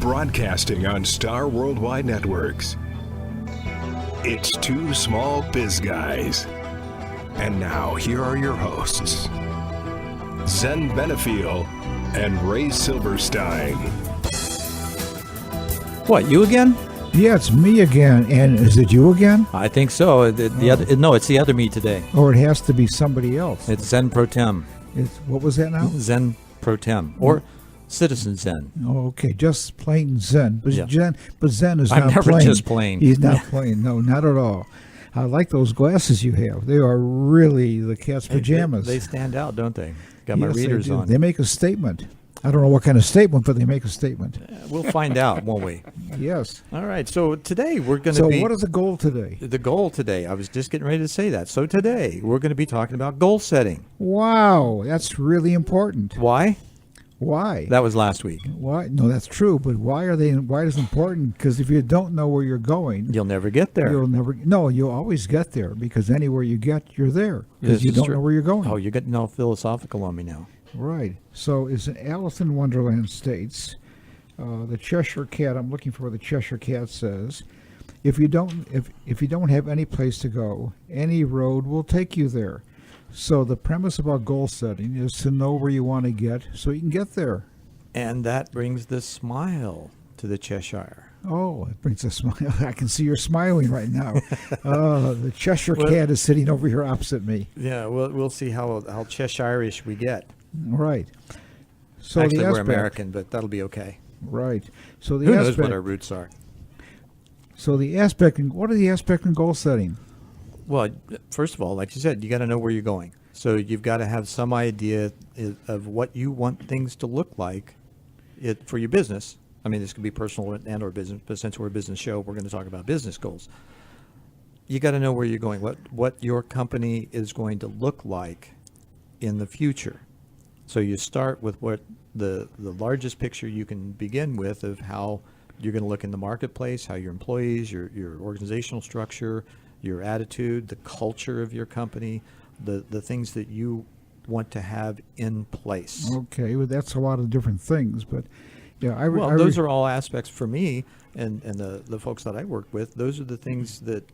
Broadcasting on Star Worldwide Networks. It's Two Small Biz Guys. And now, here are your hosts, Zen Benefiel and Ray Silverstein. What, you again? Yeah, it's me again. And is it you again? I think so. No, it's the other me today. Or it has to be somebody else. It's Zen Pro Tem. What was that now? Zen Pro Tem. Or Citizen Zen. Oh, okay, just plain Zen. But, Yeah. Zen is I'm not never plain. just plain. He's not plain. No, not at all. I like those glasses you have. They are really the cat's pajamas. They stand out, don't they? Got my Yes, readers they do. on. They make a statement. I don't know what kind of statement, but they make a statement. We'll find out, won't we? Yes. All right, so today we're going to So be... what is the goal today? The goal today, I was just getting ready to say that. So today we're going to be talking about goal setting. Wow, that's really important. Why? Why? That was last week. Why? No, that's true. But why is it important? Because if you don't know where you're going, You'll never get there. You'll always get there, because anywhere you get, you're there, This because you is don't true. know where you're going. Oh, you're getting all philosophical on me now. Right. So as Alice in Wonderland states, the Cheshire Cat, I'm looking for what the Cheshire Cat says, if you don't have any place to go, any road will take you there. So the premise about goal setting is to know where you want to get so you can get there. And that brings the smile to the Cheshire. Oh, it brings a smile. I can see you're smiling right now. The Cheshire Cat is sitting over here opposite me. Yeah, we'll see how Cheshire-ish we get. Right. So Actually, the we're aspect, American, but that'll be okay. Right. So the Who aspect, knows what our roots are? So the aspect, what are the aspect in goal setting? Well, first of all, like you said, you got to know where you're going. So you've got to have some idea of what you want things to look like for your business. I mean, this could be personal and or business, but since we're a business show, we're going to talk about business goals. You got to know where you're going, what your company is going to look like in the future. So you start with what the largest picture you can begin with of how you're going to look in the marketplace, how your employees, your organizational structure, your attitude, the culture of your company, the things that you want to have in place. Okay, well, that's a lot of different things, but yeah, those are all aspects for me and the folks that I work with. Those are the things that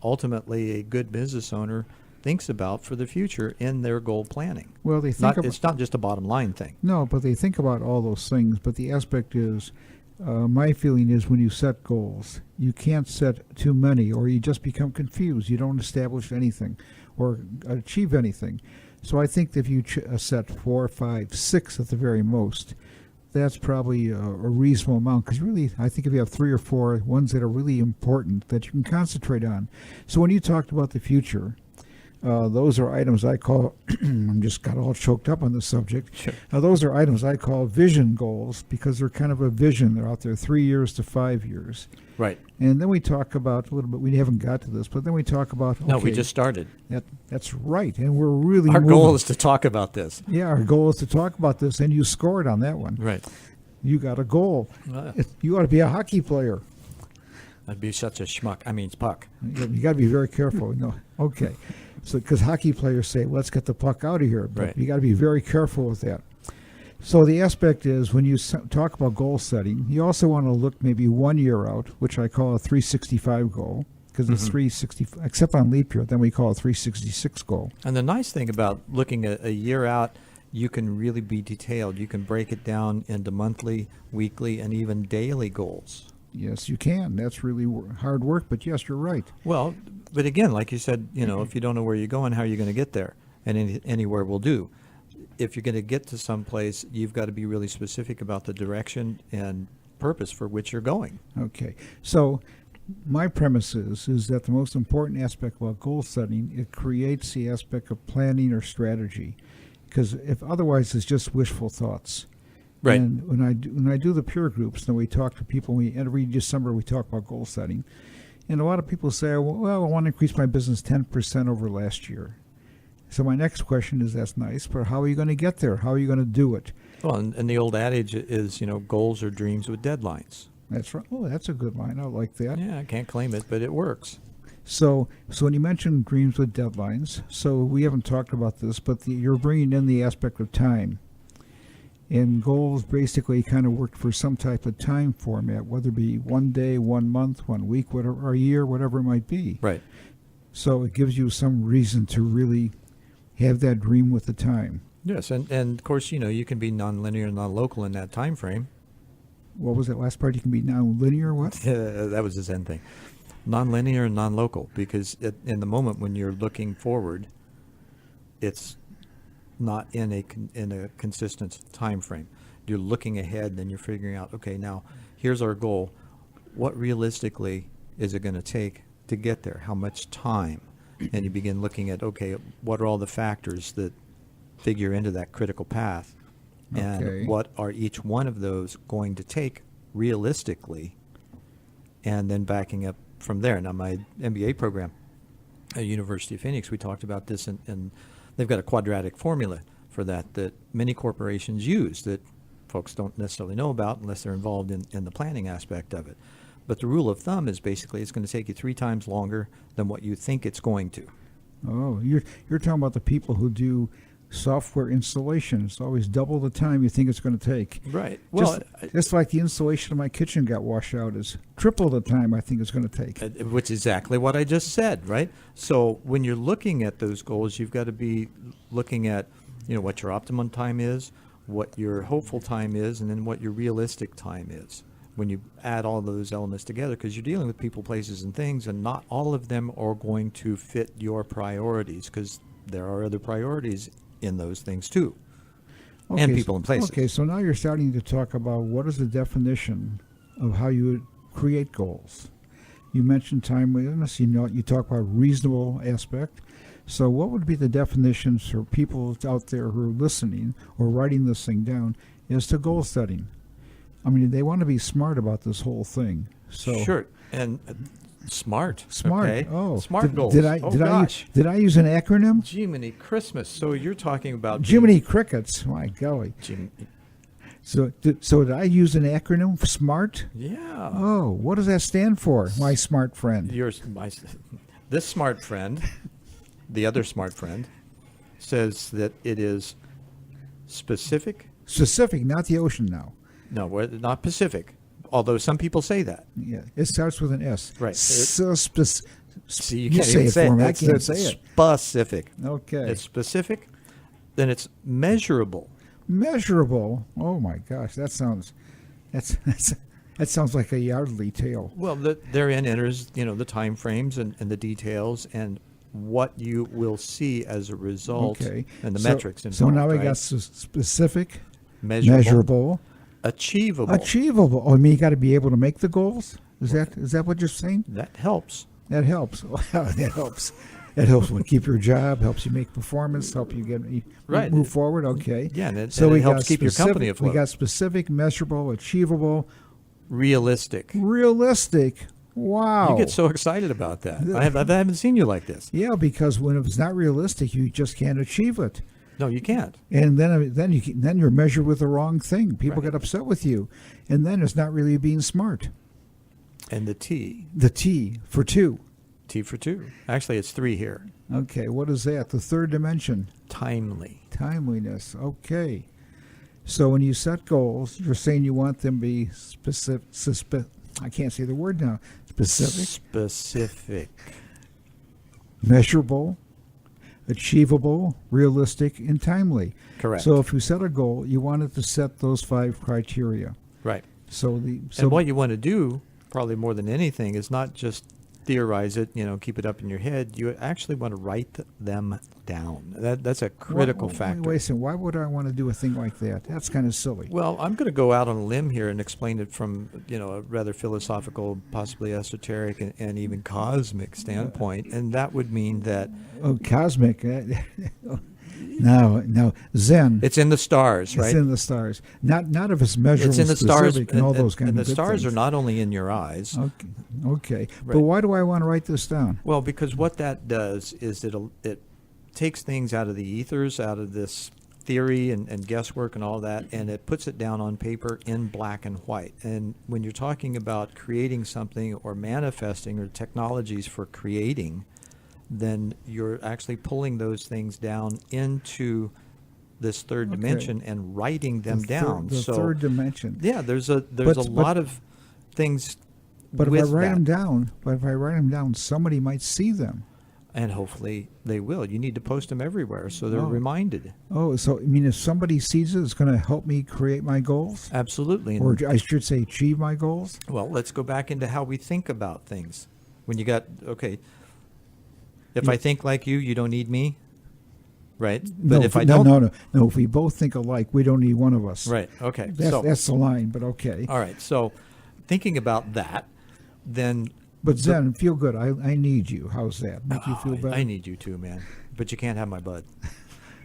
ultimately a good business owner thinks about for the future in their goal planning. Well, they think it's not just a bottom line thing. No, but they think about all those things. But the aspect is, my feeling is, when you set goals, you can't set too many, or you just become confused. You don't establish anything or achieve anything. So I think that if you set 4, 5, 6 at the very most, that's probably a reasonable amount. Because really, I think if you have 3 or 4 ones that are really important that you can concentrate on. So when you talked about the future, those are items I call, I'm just got all choked up on the subject. Sure. Those are items I call vision goals, because they're kind of a vision. They're out there 3 years to 5 years. Right. And then we talk about a little bit, we haven't got to this, but then we talk about, No, we just started. That's right. And we're really Our moving. goal is to talk about this. Yeah, our goal is to talk about this, and you scored on that one. Right. You got a goal. You ought to be a hockey player. I'd be such a schmuck. I mean, it's puck. You got to be very careful. No, okay. So, because hockey players say, let's get the puck out of here. But Right. you got to be very careful with that. So the aspect is, when you talk about goal setting, you also want to look maybe 1 year out, which I call a 365 goal, because it's 365, except on leap year, then we call it a 366 goal. And the nice thing about looking at a year out, you can really be detailed. You can break it down into monthly, weekly, and even daily goals. Yes, you can. That's really hard work, but yes, you're right. Well, but again, like you said, if you don't know where you're going, how are you going to get there? And anywhere will do. If you're going to get to some place, you've got to be really specific about the direction and purpose for which you're going. Okay. So my premise is that the most important aspect about goal setting, it creates the aspect of planning or strategy. Because if otherwise it's just wishful thoughts. Right. And when I do the peer groups, then we talk to people. Every December we talk about goal setting, and a lot of people say, "Well, I want to increase my business 10% over last year." So my next question is, that's nice, but how are you going to get there? How are you going to do it? Well, and the old adage is, goals are dreams with deadlines. That's right. Oh, that's a good line. I like that. Yeah, I can't claim it, but it works. So when you mention dreams with deadlines, so we haven't talked about this, but you're bringing in the aspect of time. And goals basically kind of worked for some type of time format, whether it be 1 day, 1 month, 1 week, whatever, or a year, whatever it might be. Right. So it gives you some reason to really have that dream with the time. Yes, and of course, you can be nonlinear and non-local in that time frame. What was that last part? You can be non-linear, what? That was the Zen thing. Nonlinear and non-local, because in the moment when you're looking forward, it's not in a consistent time frame. You're looking ahead, and you're figuring out, okay, now here's our goal. What realistically is it going to take to get there? How much time? And you begin looking at, okay, what are all the factors that figure into that critical path? And Okay. what are each one of those going to take realistically? And then backing up from there. Now, my MBA program at University of Phoenix, we talked about this, and they've got a quadratic formula for that many corporations use that folks don't necessarily know about unless they're involved in the planning aspect of it. But the rule of thumb is basically it's going to take you 3 times longer than what you think it's going to. Oh, you're talking about the people who do software installation. It's always double the time you think it's going to take. Right. Well, Just like the installation of my kitchen got washed out is triple the time I think it's going to take. which is exactly what I just said, right? So when you're looking at those goals, you've got to be looking at, what your optimum time is, what your hopeful time is, and then what your realistic time is. When you add all those elements together, because you're dealing with people, places, and things, and not all of them are going to fit your priorities, because there are other priorities in those things too, and people and places. Okay, so now you're starting to talk about what is the definition of how you would create goals. You mentioned timeliness. You talk about reasonable aspect. So what would be the definitions for people out there who are listening or writing this thing down as to goal setting? I mean, they want to be smart about this whole thing. So Sure, and smart. Smart. Okay? Oh, Smart goals. Did I use an acronym? Jiminy Christmas. So you're talking about Jiminy Crickets. My golly. Jim, So did I use an acronym for SMART? yeah. Oh, what does that stand for, my smart friend? This smart friend, the other smart friend, says that it is specific. Specific, not the ocean now. No, not Pacific. Although some people say that. Yeah, it starts with an S. Right. So See, you can't say even it say for me. I It's can't say it. Specific. Okay. It's specific. Then it's measurable. Measurable. Oh my gosh, that sounds like a Yardley tale. Well, therein enters, the time frames and the details and what you will see as a result, Okay. and the So- metrics involved. So now we right? got specific, measurable, achievable. achievable. Oh, I mean, you got to be able to make the goals. Is that what you're saying? That helps. That helps. That helps. That helps you keep your job. Helps you make performance. Help you Right. move forward. Okay. Yeah, and it we helps got keep your company specific- afloat. We got specific, measurable, achievable, Realistic. realistic. Wow. You get so excited about that. I haven't seen you like this. Yeah, because when it's not realistic, you just can't achieve it. No, you can't. And then you're measured with the wrong thing. People Right. get upset with you, and then it's not really being smart. And the T. The T for 2. T for 2. Actually, it's 3 here. Okay, what is that? The third dimension, Timely. timeliness. Okay. So when you set goals, you're saying you want them to be specific. I can't say the word now. Specific. Measurable, achievable, realistic, and timely. Correct. So if you set a goal, you want it to set those 5 criteria. Right. So And what you want to do, probably more than anything, is not just theorize it, keep it up in your head. You actually want to write them down. That's a critical factor. Wait a second. Why would I want to do a thing like that? That's kind of silly. Well, I'm going to go out on a limb here and explain it from, a rather philosophical, possibly esoteric, and even cosmic standpoint. And that would mean that Oh, cosmic. No, Zen. it's in the stars, right? It's in the stars. Not if it's measurable, It's in the stars, specific, and all those kind and of the good stars things. are not only in your eyes. Okay. But Right. why do I want to write this down? Well, because what that does is it takes things out of the ethers, out of this theory and guesswork and all that, and it puts it down on paper in black and white. And when you're talking about creating something or manifesting or technologies for creating, then you're actually pulling those things down into this third Okay. dimension and writing them down. The So third dimension. yeah, there's a But- lot of things But if with I write that. them down, somebody might see them. And hopefully they will. You need to post them everywhere so they're Oh. reminded. Oh, so I mean, if somebody sees it, it's going to help me create my goals, Absolutely. And or I should say, achieve my goals. well, let's go back into how we think about things. When you got, okay, if I think like you, you don't need me, right? But if I don't, no. If we both think alike, we don't need one of us. right, okay. That's the line. But okay. All right, so thinking about that, then But Zen, feel good. I need you. How's that? Make you feel better? I need you too, man. But you can't have my bud.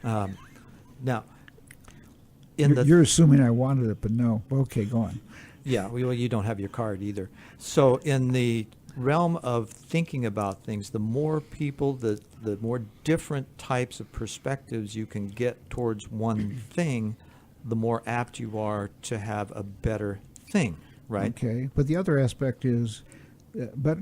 Now, You're assuming I wanted it, but no. Okay, go on. yeah, well, you don't have your card either. So in the realm of thinking about things, the more people, the more different types of perspectives you can get towards one thing, the more apt you are to have a better thing, right? Okay, but the other aspect is, but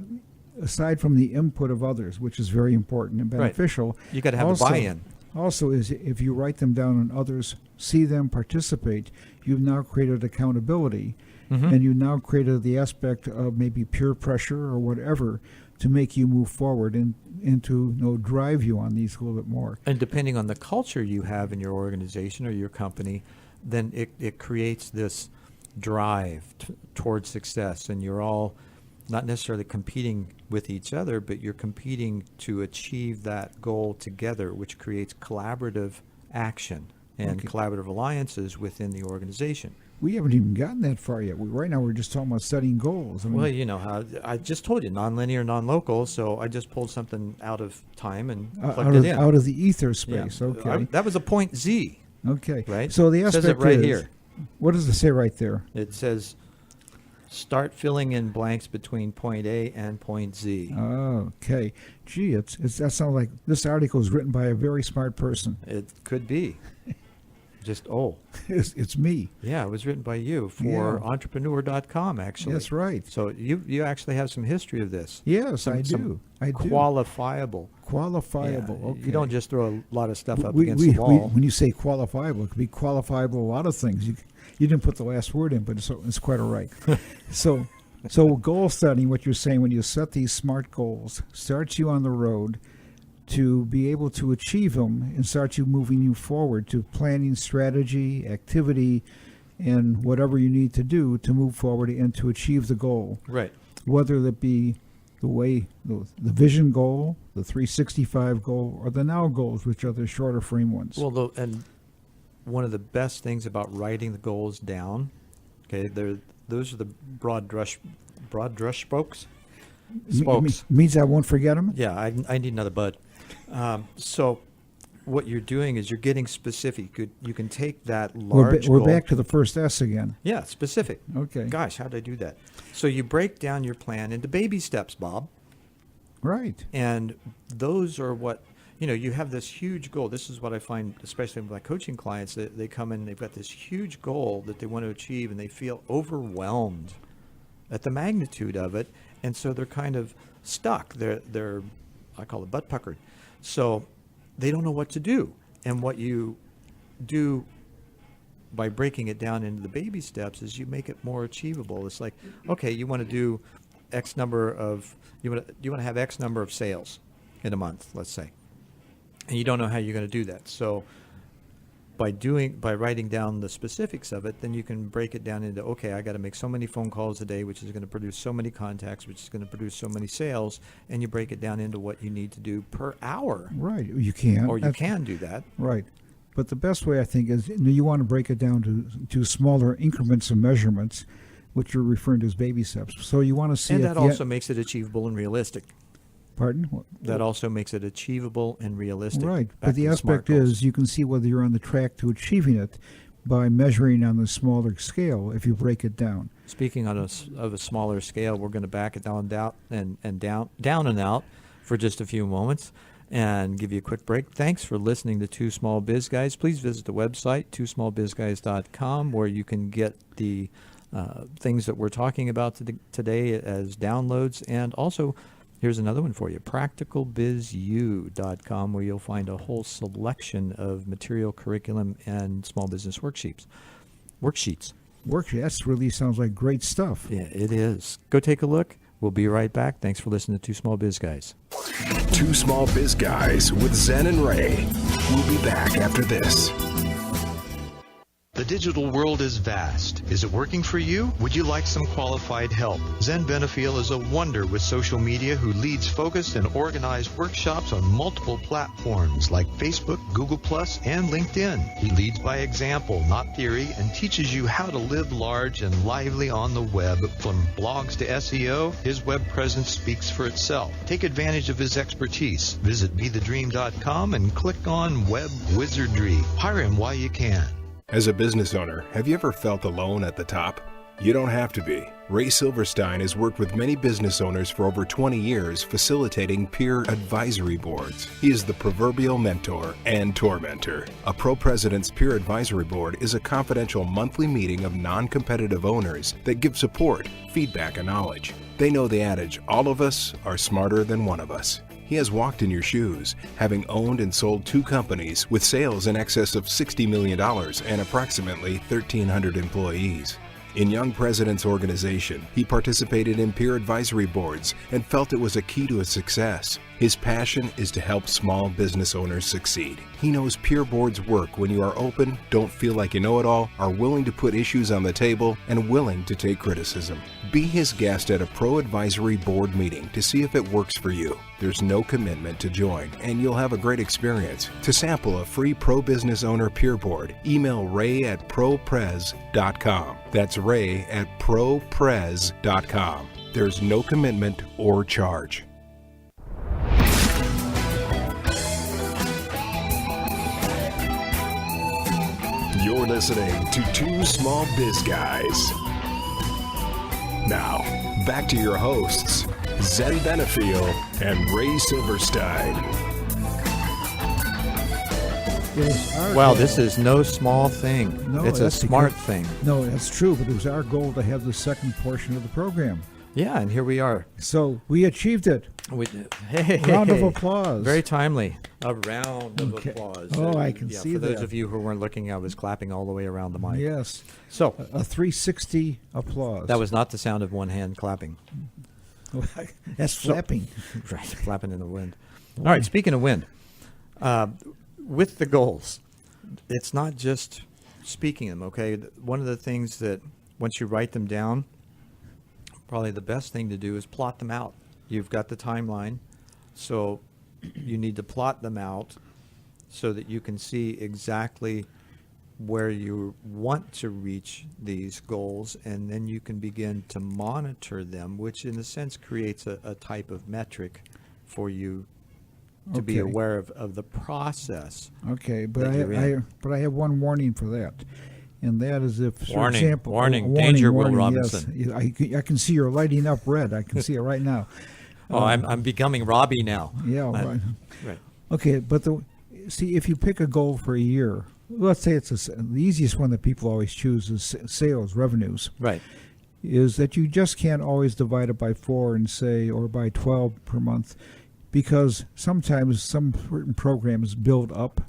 aside from the input of others, which is very important and Right. beneficial, You got to have also, a buy-in. Also, is if you write them down and others see them participate, you've now created accountability, Mm-hmm. and you now created the aspect of maybe peer pressure or whatever to make you move forward and to drive you on these a little bit more. And depending on the culture you have in your organization or your company, then it creates this drive towards success. And you're all not necessarily competing with each other, but you're competing to achieve that goal together, which creates collaborative action and Okay. collaborative alliances within the organization. We haven't even gotten that far yet. Right now, we're just talking about setting goals. I mean, Well, you know how I just told you, nonlinear, non-local, so I just pulled something out of time and plugged it in. out of the ether Yeah. space. Okay. That was a point Z, Okay. right? So the It aspect says it right is, here. What does it say right there? It says, start filling in blanks between point A and point Z. Okay. Gee, that sounds like this article is written by a very smart person. It could be. Just, It's me. yeah, it was written by you for Yeah. entrepreneur.com, actually. That's right. So you actually have some history of this. Yes, I Some do. I do. Qualifiable. Qualifiable. Yeah, Okay. You don't just throw a lot of stuff up We- against we- the wall. when you say qualifiable, it could be qualifiable a lot of things. You didn't put the last word in, but it's quite all right. So goal setting, what you're saying, when you set these SMART goals, starts you on the road to be able to achieve them and start you moving you forward to planning, strategy, activity, and whatever you need to do to move forward and to achieve the goal. Right. Whether that be the vision goal, the 365 goal, or the now goals, which are the shorter frame ones. Well, and one of the best things about writing the goals down, okay, those are the broad brush strokes. Means I won't forget them? Yeah, I need another bud. So what you're doing is you're getting specific. You can take that large We're goal. back to the first S again. Yeah, specific. Okay. Gosh, how did I do that? So you break down your plan into baby steps, Bob. Right. And those are what, you have this huge goal. This is what I find, especially with my coaching clients, that they come in, they've got this huge goal that they want to achieve, and they feel overwhelmed at the magnitude of it. And so they're kind of stuck. They're I call it butt puckered. So they don't know what to do. And what you do by breaking it down into the baby steps is you make it more achievable. It's like, okay, you want to do X number of, you want to have X number of sales in a month, let's say. And you don't know how you're going to do that. So by writing down the specifics of it, then you can break it down into, okay, I got to make so many phone calls a day, which is going to produce so many contacts, which is going to produce so many sales, and you break it down into what you need to do per hour. Right. You can. Or you can do that. Right. But the best way, I think, is you want to break it down to smaller increments of measurements, which you're referring to as baby steps. So you want to see And at that the also makes it achievable and realistic. Pardon? That also makes it achievable and realistic. Right. Back But the to SMART aspect goals. is you can see whether you're on the track to achieving it by measuring on the smaller scale if you break it down. Speaking of a smaller scale, we're going to back it down and out for just a few moments and give you a quick break. Thanks for listening to Two Small Biz Guys. Please visit the website, twosmallbizguys.com, where you can get the things that we're talking about today as downloads, and also Here's another one for you, practicalbizu.com, where you'll find a whole selection of material, curriculum, and small business worksheets. That really sounds like great stuff. Yeah, it is. Go take a look. We'll be right back. Thanks for listening to Two Small Biz Guys. Two Small Biz Guys with Zen and Ray. We'll be back after this. The digital world is vast. Is it working for you? Would you like some qualified help? Zen Benefiel is a wonder with social media who leads focused and organized workshops on multiple platforms like Facebook, Google+, and LinkedIn. He leads by example, not theory, and teaches you how to live large and lively on the web. From blogs to SEO, his web presence speaks for itself. Take advantage of his expertise. Visit BeTheDream.com and click on Web Wizardry. Hire him while you can. As a business owner, have you ever felt alone at the top? You don't have to be. Ray Silverstein has worked with many business owners for over 20 years facilitating peer advisory boards. He is the proverbial mentor and tormentor. A Pro President's Peer Advisory Board is a confidential monthly meeting of non-competitive owners that give support, feedback, and knowledge. They know the adage, all of us are smarter than one of us. He has walked in your shoes, having owned and sold 2 companies with sales in excess of $60 million and approximately 1,300 employees. In Young President's organization, he participated in peer advisory boards and felt it was a key to his success. His passion is to help small business owners succeed. He knows peer boards work when you are open, don't feel like you know it all, are willing to put issues on the table, and willing to take criticism. Be his guest at a Pro Advisory Board meeting to see if it works for you. There's no commitment to join, and you'll have a great experience. To sample a free Pro Business Owner Peer Board, email ray@proprez.com. That's ray@proprez.com. There's no commitment or charge. You're listening to Two Small Biz Guys. Now, back to your hosts, Zen Benefiel and Ray Silverstein. Wow, this is no small thing. No, it's a that's smart because- thing. No, that's true, but it was our goal to have the second portion of the program. Yeah, and here we are. So we achieved it. Hey, Round of applause. Very timely. A round of Okay. applause. Oh, I can see for those that. of you who weren't looking, I was clapping all the way around the mic. Yes. So A 360 applause. that was not the sound of one hand clapping. That's flapping. Right, flapping in the wind. All right, speaking of wind, with the goals, it's not just speaking them, okay? One of the things that once you write them down, probably the best thing to do is plot them out. You've got the timeline, so you need to plot them out so that you can see exactly where you want to reach these goals, and then you can begin to monitor them, which in a sense creates a type of metric for you to be Okay. aware of the process. Okay, but that you're in. I have one warning for that, and that is if, for Warning, example, warning, danger, Will warning, Robinson. Yes, I can see you're lighting up red. I can see it right now. Oh, I'm becoming Robbie now. Yeah, right. Right. Okay, but see, if you pick a goal for a year, let's say it's the easiest one that people always choose is sales revenues. Right. Is that you just can't always divide it by 4 and say, or by 12 per month, because sometimes some certain programs build up,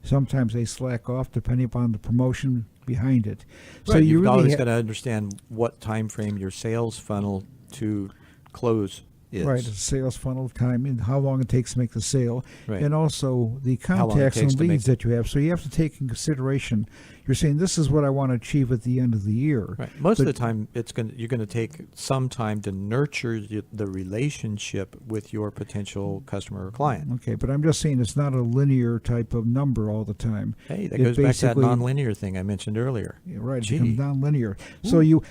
sometimes they slack off depending upon the promotion behind it. So So you you've really always got to understand what time frame your sales funnel to close is. right, a sales funnel time and how long it takes to make the sale, Right. and also the How long it contacts takes and to leads that you have. So you have to take in consideration. You're saying this is what I want to achieve at the end of the year. Right. Most of But- the time, you're going to take some time to nurture the relationship with your potential customer or client. Okay, but I'm just saying it's not a linear type of number all the time. Hey, that It goes back to that basically- nonlinear thing I mentioned earlier. Yeah, right, Gee. it becomes non-linear. So you,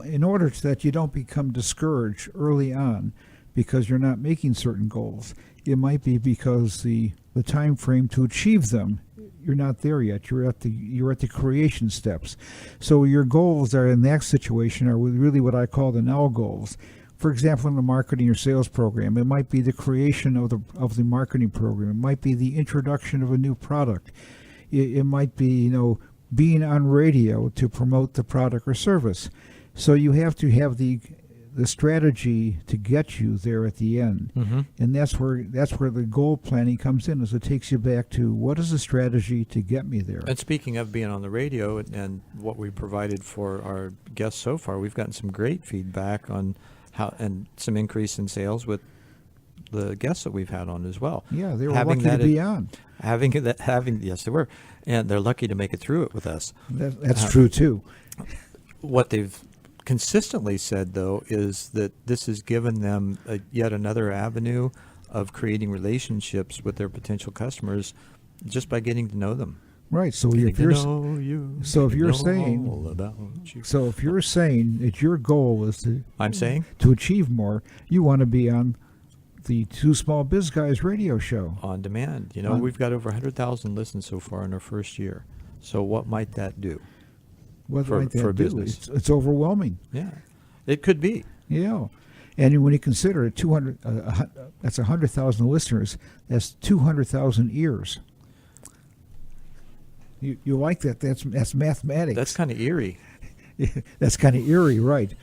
in order that you don't become discouraged early on, because you're not making certain goals, it might be because the time frame to achieve them, you're not there yet. You're at the creation steps. So your goals are in that situation are really what I call the now goals. For example, in the marketing or sales program, it might be the creation of the marketing program. It might be the introduction of a new product. It might be being on radio to promote the product or service. So you have to have the the strategy to get you there at the end. Mm-hmm. And that's where the goal planning comes in, is it takes you back to what is the strategy to get me there. And speaking of being on the radio and what we provided for our guests so far, we've gotten some great feedback on how, and some increase in sales with the guests that we've had on as well. Yeah, they were lucky to be on. Yes, they were, and they're lucky to make it through it with us. That's true too. What they've consistently said, though, is that this has given them yet another avenue of creating relationships with their potential customers just by getting to know them. Right. So if you're saying that your goal is to achieve more, you want to be on the Two Small Biz Guys radio show on demand. We've got over 100,000 listens so far in our first year. So what might that do? What for, might that for do? business? It's overwhelming. Yeah, it could be. Yeah, and when you consider it, 200 that's 100,000 listeners. That's 200,000 ears. You like that? That's mathematics. That's kind of eerie. That's kind of eerie, right?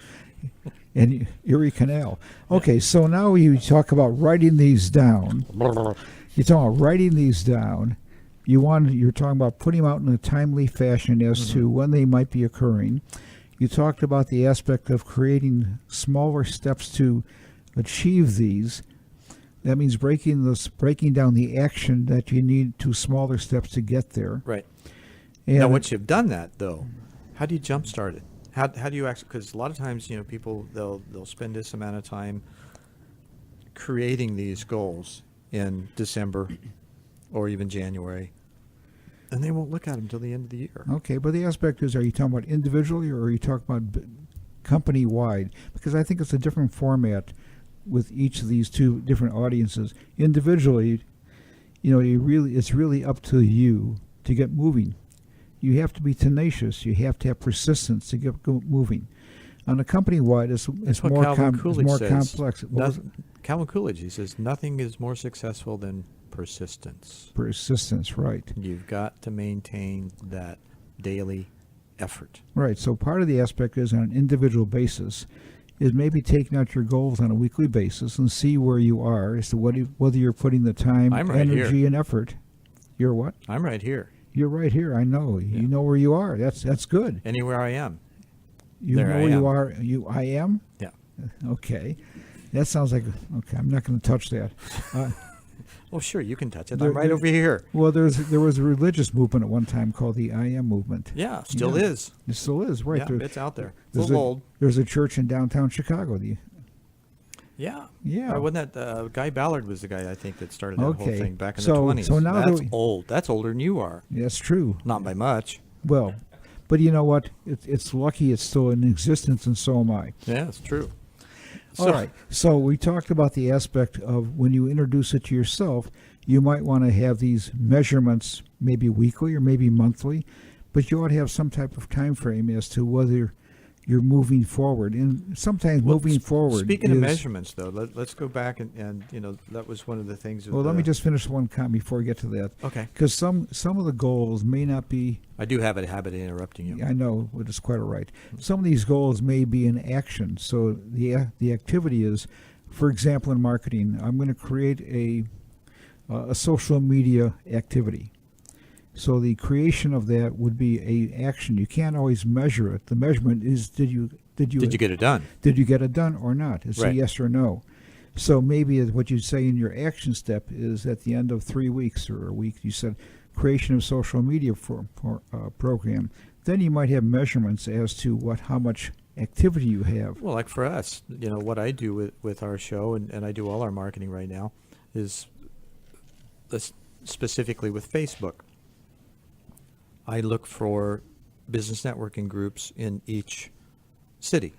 And Erie Canal. Okay, so now you talk about writing these down. You're talking about writing these down. You're talking about putting them out in a timely fashion as to when they might be occurring. You talked about the aspect of creating smaller steps to achieve these. That means breaking down the action that you need to smaller steps to get there. Right. And now, once you've done that, though, how do you jumpstart it? How do you actually? Because a lot of times, people they'll spend this amount of time creating these goals in December or even January, and they won't look at them until the end of the year. Okay, but the aspect is, are you talking about individually or are you talking about company-wide? Because I think it's a different format with each of these two different audiences. Individually, it's really up to you to get moving. You have to be tenacious. You have to have persistence to get moving. On a company-wide, it's more complex. Calvin Coolidge, he says, nothing is more successful than persistence. Persistence, right. You've got to maintain that daily effort. Right. So part of the aspect is on an individual basis is maybe taking out your goals on a weekly basis and see where you are as to whether you're putting the time, energy, and effort. You're what? I'm right here. You're right here. I know. Yeah. You know where you are. That's good. Anywhere I am. You know where you are. I am? Yeah. Okay. That sounds like, okay, I'm not going to touch that. Oh, sure, you can touch it. I'm right over here. Well, there was a religious movement at one time called the I Am movement. Yeah, still is. It still is, right. Yeah, it's out there. It's a little old. There's a church in downtown Chicago. Yeah. Yeah. Wasn't that Guy Ballard was the guy, I think, that started that whole thing back in the 20s. So now that's old. That's older than you are. That's true. Not by much. Well, but you know what? It's lucky it's still in existence, and so am I. Yeah, it's true. All right. So we talked about the aspect of when you introduce it to yourself, you might want to have these measurements maybe weekly or maybe monthly, but you ought to have some type of time frame as to whether you're moving forward. And sometimes moving forward. Speaking of measurements, though, let's go back and that was one of the things. Well, let me just finish one comment before we get to that. Okay. Because some of the goals may not be. I do have a habit of interrupting you. I know, but it's quite all right. Some of these goals may be in action. So the activity is, for example, in marketing, I'm going to create a social media activity. So the creation of that would be a action. You can't always measure it. The measurement is did you get it done? Did you get it done or not? It's right. a yes or no. So maybe what you say in your action step is at the end of 3 weeks or a week, you said creation of social media for program. Then you might have measurements as to how much activity you have. Well, like for us, what I do with our show, and I do all our marketing right now, is specifically with Facebook. I look for business networking groups in each city,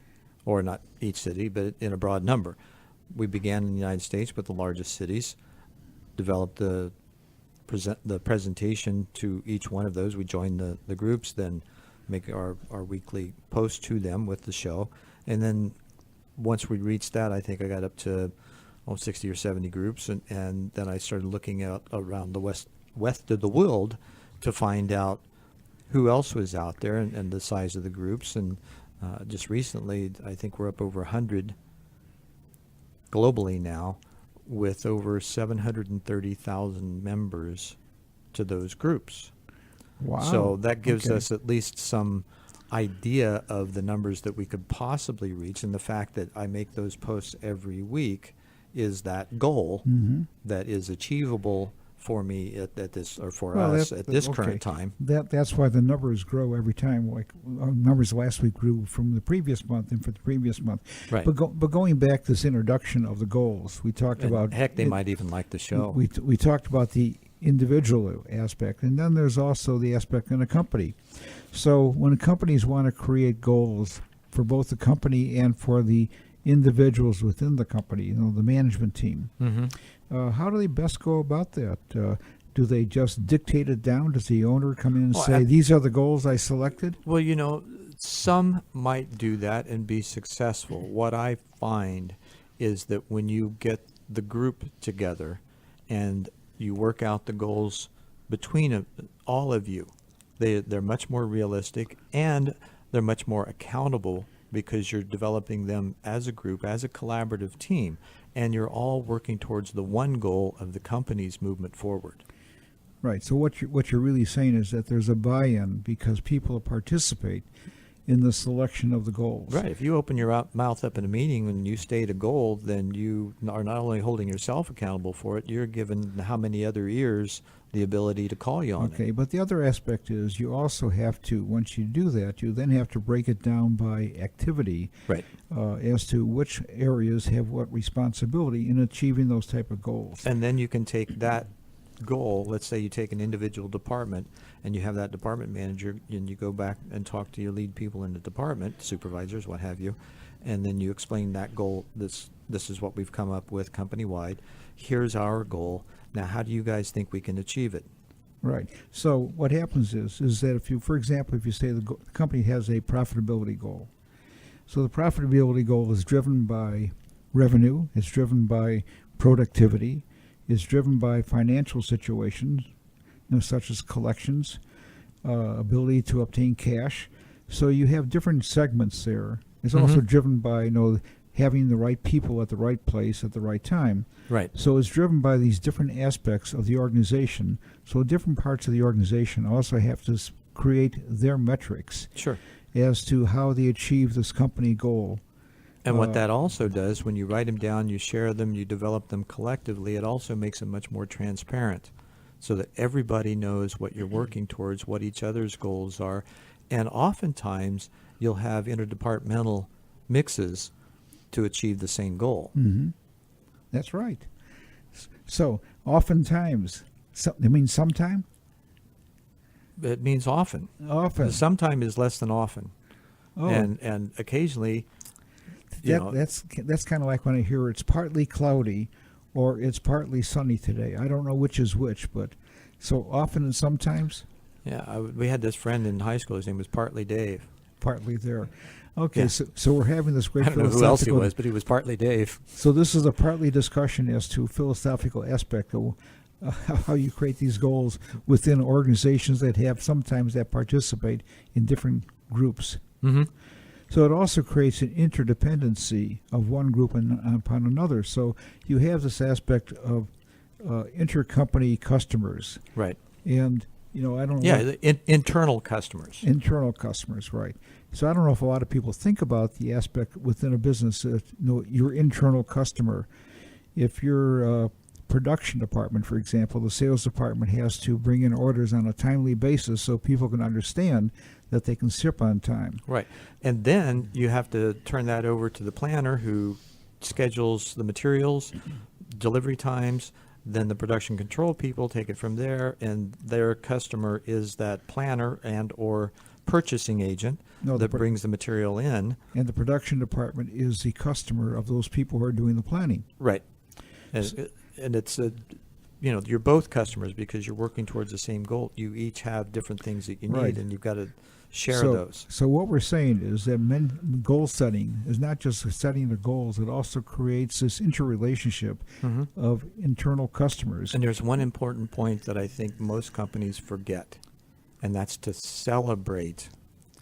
or not each city, but in a broad number. We began in the United States with the largest cities, developed the presentation to each one of those. We joined the groups, then make our weekly post to them with the show. And then once we reached that, I think I got up to 60 or 70 groups, and then I started looking out around the west of the world to find out who else was out there and the size of the groups, and Just recently, I think we're up over 100 globally now, with over 730,000 members to those groups. Wow. So that gives Okay. us at least some idea of the numbers that we could possibly reach, and the fact that I make those posts every week is that goal that is achievable for me at this, or for us at this current time. That's why the numbers grow every time. Like our numbers last week grew from the previous month and for the previous month. Right. But going back to this introduction of the goals, we talked And about heck, they might even like the show. We talked about the individual aspect, and then there's also the aspect in a company. So when companies want to create goals for both the company and for the individuals within the company, the management team, how do they best go about that? Do they just dictate it down? Does the owner come in and say, these are the goals I selected? Well, some might do that and be successful. What I find is that when you get the group together and you work out the goals between all of you, they're much more realistic, and they're much more accountable, because you're developing them as a group, as a collaborative team, and you're all working towards the one goal of the company's movement forward. Right. So what you're really saying is that there's a buy-in because people participate in the selection of the goals. Right. If you open your mouth up in a meeting and you state a goal, then you are not only holding yourself accountable for it, you're given how many other ears the ability to call you on it. Okay, but the other aspect is you also have to, once you do that, you then have to break it down by activity, Right. As to which areas have what responsibility in achieving those type of goals. And then you can take that goal, let's say you take an individual department and you have that department manager, and you go back and talk to your lead people in the department, supervisors, what have you, and then you explain that goal. This is what we've come up with company-wide. Here's our goal. Now, how do you guys think we can achieve it? Right. So what happens is that if you, for example, if you say the company has a profitability goal, so the profitability goal is driven by revenue, it's driven by productivity, it's driven by financial situations, such as collections, ability to obtain cash. So you have different segments there. It's also driven by having the right people at the right place at the right time. Right. So it's driven by these different aspects of the organization. So different parts of the organization also have to create their metrics Sure. as to how they achieve this company goal. And what that also does, when you write them down, you share them, you develop them collectively, it also makes them much more transparent, so that everybody knows what you're working towards, what each other's goals are. And oftentimes, you'll have interdepartmental mixes to achieve the same goal. Mm-hmm. That's right. So oftentimes, sometime? It means often. Often. Sometime is less than often. Oh. And occasionally, That's kind of like when I hear it's partly cloudy or it's partly sunny today. I don't know which is which, but so often and sometimes. Yeah, we had this friend in high school. His name was Partly Dave. Partly there. Okay, Yeah. so we're having this great I don't know who else he was, but he was Partly Dave. So this is a partly discussion as to philosophical aspect of how you create these goals within organizations that participate in different groups. Mm-hmm. So it also creates an interdependency of one group upon another. So you have this aspect of intercompany customers. Right. And, I don't know. Yeah, internal customers. Internal customers, right. So I don't know if a lot of people think about the aspect within a business, your internal customer. If your production department, for example, the sales department has to bring in orders on a timely basis so people can understand that they can ship on time. Right. And then you have to turn that over to the planner, who schedules the materials, delivery times. Then the production control people take it from there, and their customer is that planner and or purchasing agent that brings the material in. And the production department is the customer of those people who are doing the planning. Right. And it's you're both customers because you're working towards the same goal. You each have different things that you need, Right. and you've got to share those. So what we're saying is that goal setting is not just setting the goals, it also creates this interrelationship of internal customers. And there's one important point that I think most companies forget, and that's to celebrate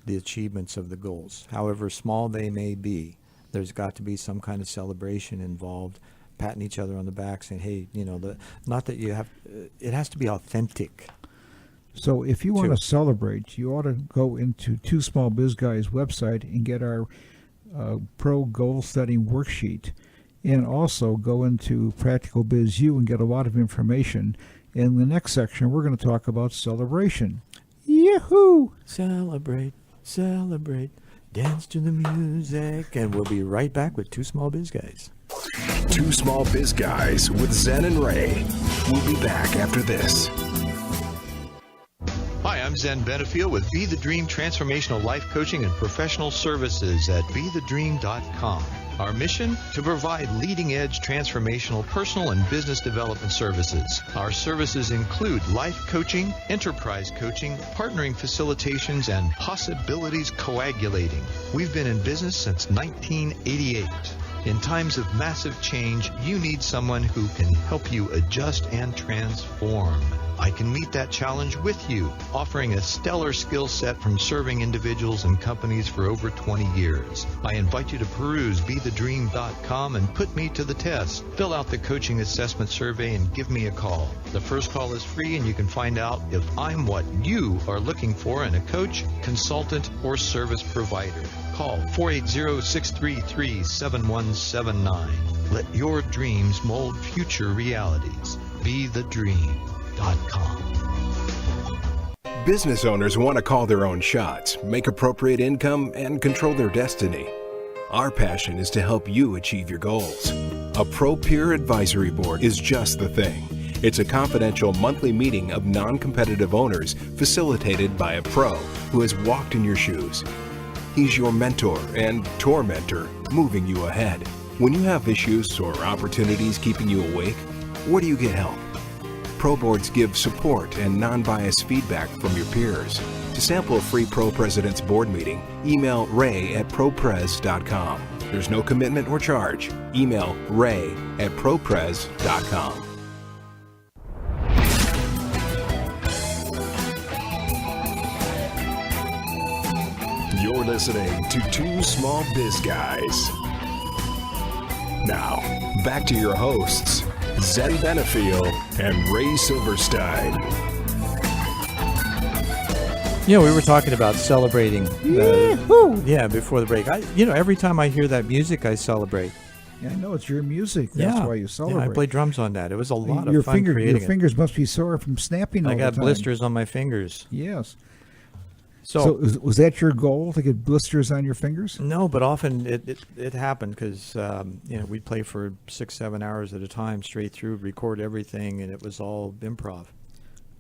the achievements of the goals, however small they may be. There's got to be some kind of celebration involved, patting each other on the back, saying, "Hey, not that you have." It has to be authentic. So if you want True. to celebrate, you ought to go into Two Small Biz Guys website and get our Pro Goal Setting worksheet, and also go into Practical Biz U and get a lot of information. In the next section, we're going to talk about celebration. Yahoo! Celebrate, celebrate, dance to the music, and we'll be right back with Two Small Biz Guys. Two Small Biz Guys with Zen and Ray. We'll be back after this. Hi, I'm Zen Benefiel with Be the Dream Transformational Life Coaching and Professional Services at BeTheDream.com. Our mission? To provide leading-edge transformational personal and business development services. Our services include life coaching, enterprise coaching, partnering facilitations, and possibilities coagulating. We've been in business since 1988. In times of massive change, you need someone who can help you adjust and transform. I can meet that challenge with you, offering a stellar skill set from serving individuals and companies for over 20 years. I invite you to peruse BeTheDream.com and put me to the test. Fill out the coaching assessment survey and give me a call. The first call is free, and you can find out if I'm what you are looking for in a coach, consultant, or service provider. Call 480-633-7179. Let your dreams mold future realities. BeTheDream.com. Business owners want to call their own shots, make appropriate income, and control their destiny. Our passion is to help you achieve your goals. A Pro Peer Advisory Board is just the thing. It's a confidential monthly meeting of non-competitive owners facilitated by a pro who has walked in your shoes. He's your mentor and tormentor, moving you ahead. When you have issues or opportunities keeping you awake, where do you get help? Pro Boards give support and non-biased feedback from your peers. To sample a free Pro President's Board meeting, email ray@propres.com. There's no commitment or charge. Email ray@propres.com. You're listening to Two Small Biz Guys. Now, back to your hosts, Zen Benefiel and Ray Silverstein. We were talking about celebrating. Before the break. Every time I hear that music, I celebrate. Yeah, I know it's your music. That's why you celebrate. Yeah, I play drums on that. It was a lot your of fun creating Your fingers must be sore from snapping all I the got time. blisters on my fingers. Yes. So was that your goal, to get blisters on your fingers? No, but often it happened because we'd play for 6-7 hours at a time straight through, record everything, and it was all improv.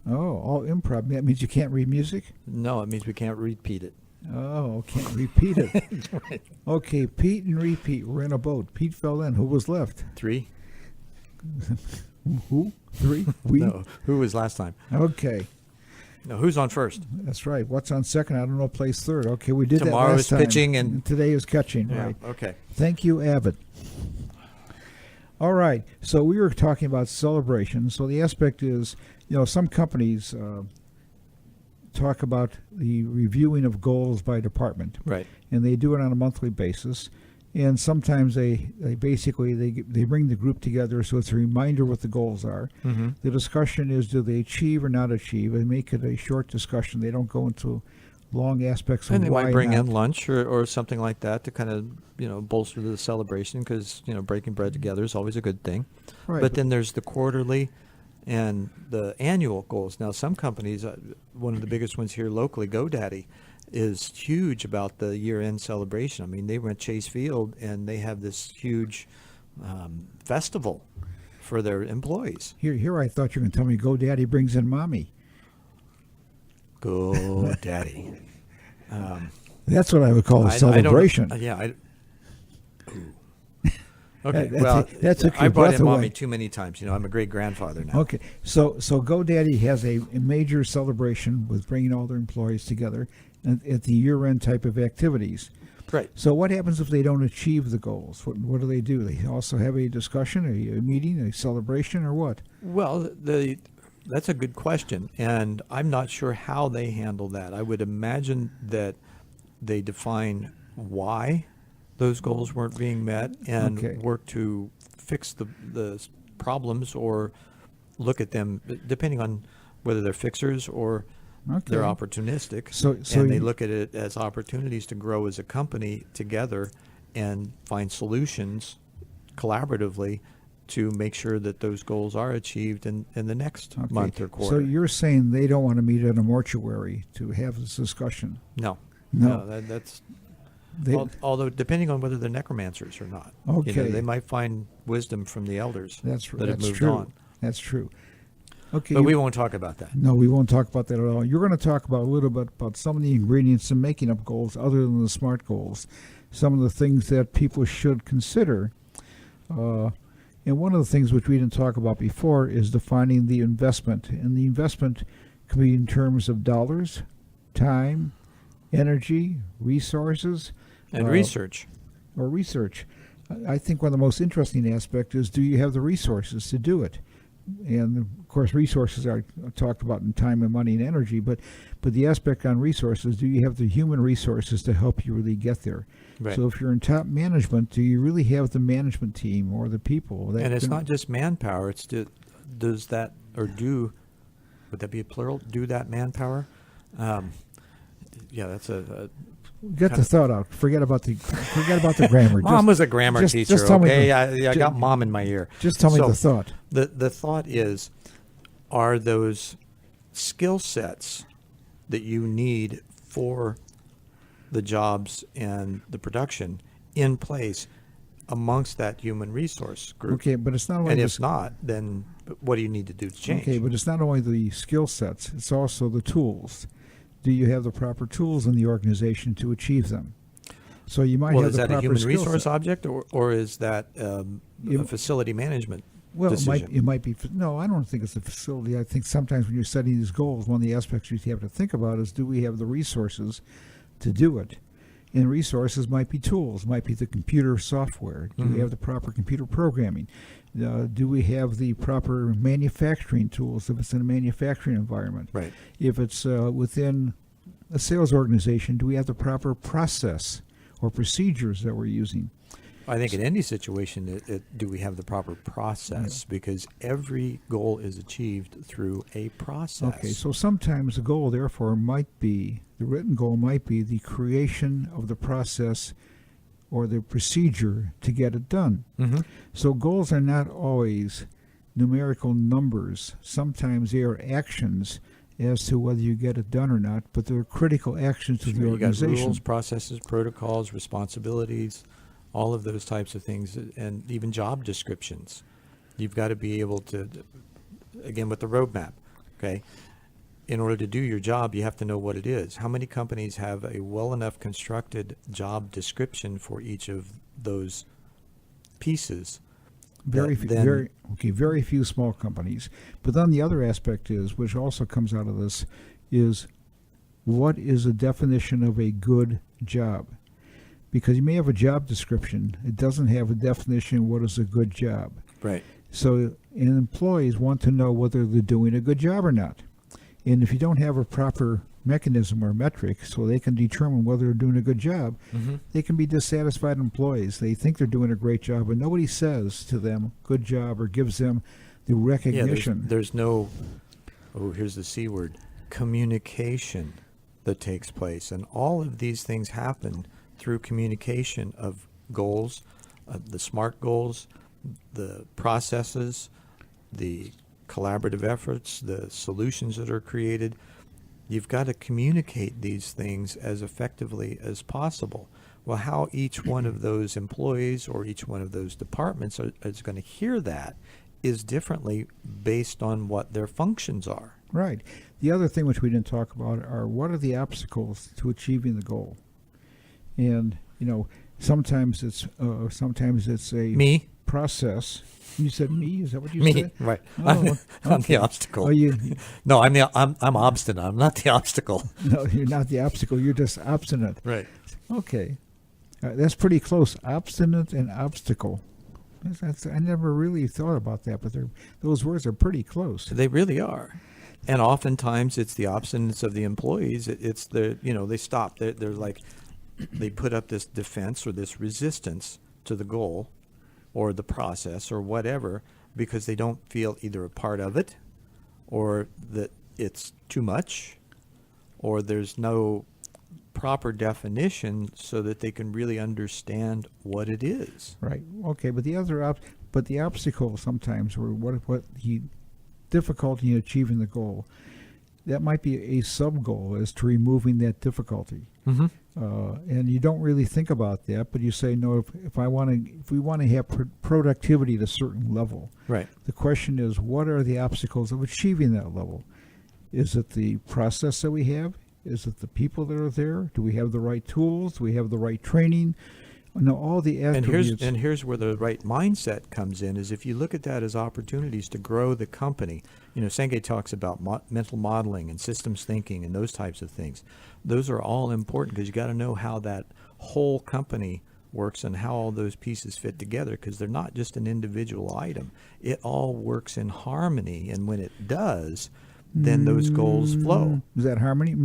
Oh, all improv. That means you can't read music? No, it means we can't repeat it. Oh, can't repeat it. Right. Okay, Pete and repeat. We're in a boat. Pete fell in. Who was left? 3. Who? 3? We? No, who was last time? Okay. No, who's on first? That's right. What's on second? I don't know. Plays third. Okay, we did Tomorrow that last is time. pitching and today is catching. Yeah, Right. okay. Thank you, Abbott. All right. So we were talking about celebration. So the aspect is, some companies talk about the reviewing of goals by department. Right. And they do it on a monthly basis. And sometimes they bring the group together, so it's a reminder what the goals are. Mm-hmm. The discussion is, do they achieve or not achieve? They make it a short discussion. They don't go into long aspects of And they why might bring not. in lunch or something like that to kind of, bolster the celebration because, breaking bread together is always a good thing. Right, but then there's the quarterly and the annual goals. Now, some companies, one of the biggest ones here locally, GoDaddy, is huge about the year-end celebration. I mean, they went Chase Field and they have this huge festival for their employees. Here I thought you were going to tell me GoDaddy brings in mommy. GoDaddy. That's what I would call a celebration. Okay, that took your I brought breath in away. mommy too many times. I'm a great grandfather now. Okay, so GoDaddy has a major celebration with bringing all their employees together at the year-end type of activities. Right. So what happens if they don't achieve the goals? What do? They also have a discussion, a meeting, a celebration, or what? Well, that's a good question, and I'm not sure how they handle that. I would imagine that they define why those goals weren't being met and Okay. work to fix the problems or look at them depending on whether they're fixers or they're Okay. opportunistic. So and they you- look at it as opportunities to grow as a company together and find solutions collaboratively to make sure that those goals are achieved in the next Okay. month or quarter. So you're saying they don't want to meet at a mortuary to have this discussion? No. No. That's They, although depending on whether they're necromancers or not. You know, Okay. they might find wisdom from the elders that's that have that's moved true. on. That's true. Okay. But we won't talk about that. No, we won't talk about that at all. You're going to talk about a little bit about some of the ingredients in making up goals other than the SMART goals, some of the things that people should consider. And one of the things which we didn't talk about before is defining the investment. And the investment can be in terms of dollars, time, energy, resources, And research. or research. I think one of the most interesting aspects is, do you have the resources to do it? And of course, resources are talked about in time and money and energy, but the aspect on resources, do you have the human resources to help you really get there? Right. So if you're in top management, do you really have the management team or the people? That And it's can- not just manpower. It's does that or do, would that be a plural? Do that manpower? Yeah, that's a Get kind the of- thought out. Forget about the grammar. Mom was a grammar just- teacher, just tell me okay? the- I got mom in my ear. Just tell me So, the thought. The thought is, are those skill sets that you need for the jobs and the production in place amongst that human resource group? Okay, but it's not only And the if not, then what do you need to do to change? Okay, but it's not only the skill sets, it's also the tools. Do you have the proper tools in the organization to achieve them? So you might Well, have is the that a proper human skill resource set. object or is that a It- facility management Well, decision? it might be. No, I don't think it's a facility. I think sometimes when you're setting these goals, one of the aspects you have to think about is, do we have the resources to do it? And resources might be tools, might be the computer software. Do Mhm. we have the proper computer programming? Do we have the proper manufacturing tools if it's in a manufacturing environment? Right. If it's within a sales organization, do we have the proper process or procedures that we're using? I think in any situation, do we have the proper process? Because every goal is achieved through a process. Okay, so sometimes the goal, therefore, might be, the written goal might be the creation of the process or the procedure to get it done. Mm-hmm. So goals are not always numerical numbers. Sometimes they are actions as to whether you get it done or not, but they're critical actions to the You got organization. rules, processes, protocols, responsibilities, all of those types of things, and even job descriptions. You've got to be able to, again, with the roadmap, okay? In order to do your job, you have to know what it is. How many companies have a well enough constructed job description for each of those pieces? Very that few, then- very few small companies. But then the other aspect is, which also comes out of this, is what is the definition of a good job? Because you may have a job description, it doesn't have a definition of what is a good job. Right. So and employees want to know whether they're doing a good job or not. And if you don't have a proper mechanism or metric so they can determine whether they're doing a good job, Mm-hmm. they can be dissatisfied employees. They think they're doing a great job, but nobody says to them, good job, or gives them the Yeah, recognition. there's no, here's the C word, communication that takes place. And all of these things happen through communication of goals, the SMART goals, the processes, the collaborative efforts, the solutions that are created. You've got to communicate these things as effectively as possible. Well, how each one of those employees or each one of those departments is going to hear that is differently based on what their functions are. Right. The other thing which we didn't talk about are what are the obstacles to achieving the goal? And, sometimes it's a Me? process. You said me? Is that what you Me, said? right. Oh, I'm okay. the obstacle. Oh, you, No, I'm obstinate. I'm not the obstacle. no, you're not the obstacle. You're just obstinate. Right. Okay. That's pretty close. Obstinate and obstacle. I never really thought about that, but those words are pretty close. They really are. And oftentimes it's the obstinance of the employees. It's the, they stop. They're like, they put up this defense or this resistance to the goal or the process or whatever because they don't feel either a part of it or that it's too much or there's no proper definition so that they can really understand what it is. Right. Okay. But the obstacle sometimes, or what the difficulty in achieving the goal, that might be a sub goal as to removing that difficulty. Mm-hmm. And you don't really think about that, but you say, no, if we want to have productivity at a certain level, Right. the question is, what are the obstacles of achieving that level? Is it the process that we have? Is it the people that are there? Do we have the right tools? Do we have the right training? No, all the attributes. And here's where the right mindset comes in, is if you look at that as opportunities to grow the company. Senge talks about mental modeling and systems thinking and those types of things. Those are all important because you got to know how that whole company works and how all those pieces fit together, because they're not just an individual item. It all works in harmony, and when it does, then those goals flow. Is that harmony?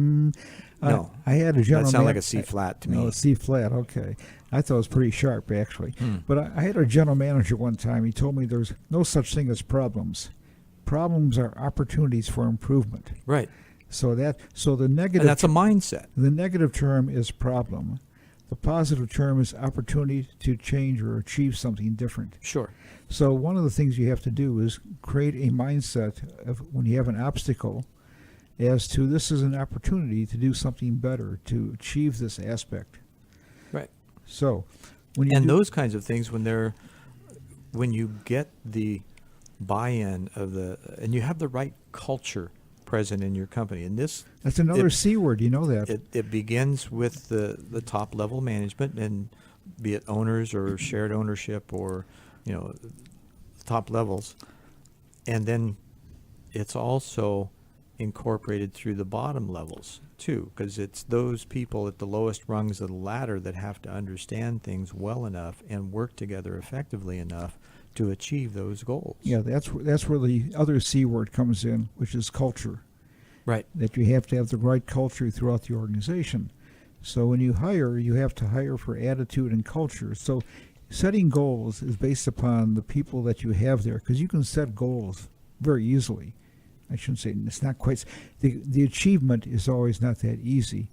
No. I had a general That sounds like a C flat to me. No, a C flat, okay. I thought it was pretty sharp, actually. But I had a general manager one time. He told me there's no such thing as problems. Problems are opportunities for improvement. Right. So the negative... And that's a mindset. The negative term is problem. The positive term is opportunity to change or achieve something different. Sure. So one of the things you have to do is create a mindset of when you have an obstacle as to this is an opportunity to do something better, to achieve this aspect. Right. So when you those kinds of things, when you get the buy-in and you have the right culture present in your company, and that's another C word, you know that. It begins with the top level management, and be it owners or shared ownership or top levels, and then it's also incorporated through the bottom levels too, because it's those people at the lowest rungs of the ladder that have to understand things well enough and work together effectively enough to achieve those goals. Yeah, that's where the other C word comes in, which is culture. Right. That you have to have the right culture throughout the organization. So when you hire, you have to hire for attitude and culture. So setting goals is based upon the people that you have there, because you can set goals very easily. I shouldn't say it's not quite. The achievement is always not that easy.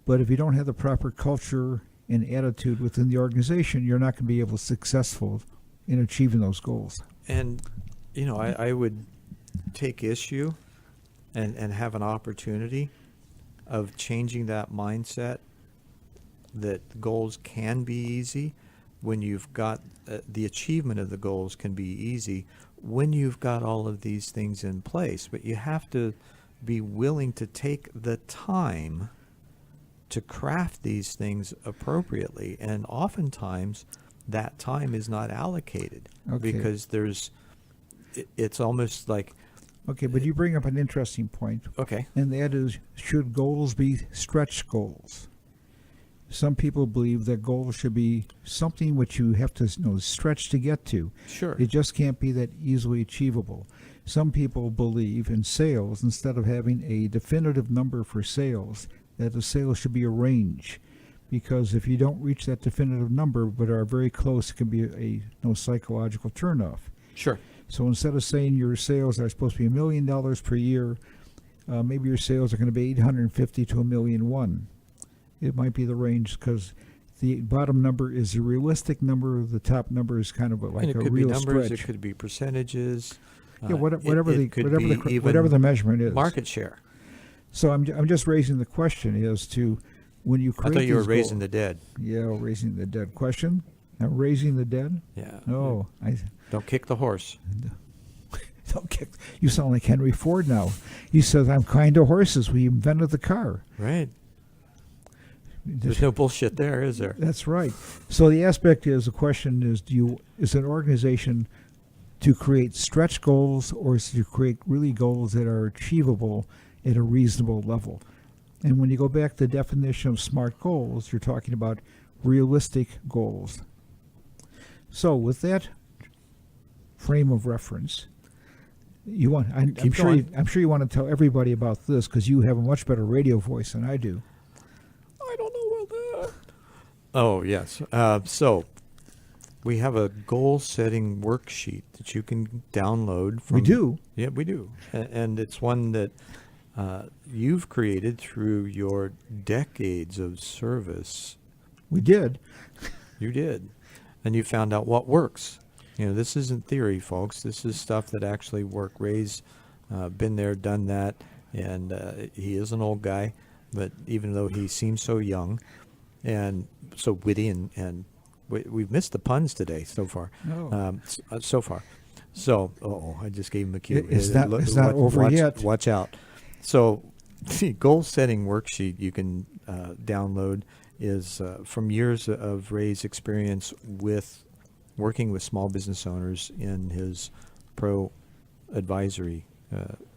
But if you don't have the proper culture and attitude within the organization, you're not going to be able to be successful in achieving those goals. And, I would take issue and have an opportunity of changing that mindset that goals can be easy when you've got the achievement of the goals can be easy when you've got all of these things in place. But you have to be willing to take the time to craft these things appropriately. And oftentimes that time is not allocated because it's almost like... Okay, but you bring up an interesting point. Okay. And that is, should goals be stretch goals? Some people believe that goals should be something which you have to stretch to get to. Sure. It just can't be that easily achievable. Some people believe in sales, instead of having a definitive number for sales, that the sales should be a range. Because if you don't reach that definitive number but are very close, it can be a psychological turnoff. Sure. So instead of saying your sales are supposed to be $1 million per year, maybe your sales are going to be $850,000 to $1.1 million. It might be the range, because the bottom number is a realistic number. The top number is kind of like a real stretch. It could be numbers. It could be percentages. Yeah, whatever the the measurement is. Market share. So I'm just raising the question as to when you create. I thought you were these raising goals. the dead. Yeah, raising the dead. Question? Now raising the dead? Yeah. Oh, Don't kick the horse. Don't kick. You sound like Henry Ford now. He says, "I'm kind to horses. We invented the car." Right. There's no bullshit there, is there? That's right. So the aspect is, the question is, is an organization to create stretch goals, or is it to create really goals that are achievable at a reasonable level? And when you go back to the definition of SMART goals, you're talking about realistic goals. So with that frame of reference, I'm sure you want to tell everybody about this, because you have a much better radio voice than I do. I don't know about that. Oh, yes. So we have a goal-setting worksheet that you can download from... We do? Yeah, we do. And it's one that you've created through your decades of service. We did. You did. And you found out what works. You know, this isn't theory, folks. This is stuff that actually works. Ray's been there, done that, and he is an old guy, but even though he seems so young and so witty, and we've missed the puns today so far. Oh. So far. So, I just gave him a cue. It's not over yet. Watch out. So, the goal-setting worksheet you can download is from years of Ray's experience with working with small business owners in his pro advisory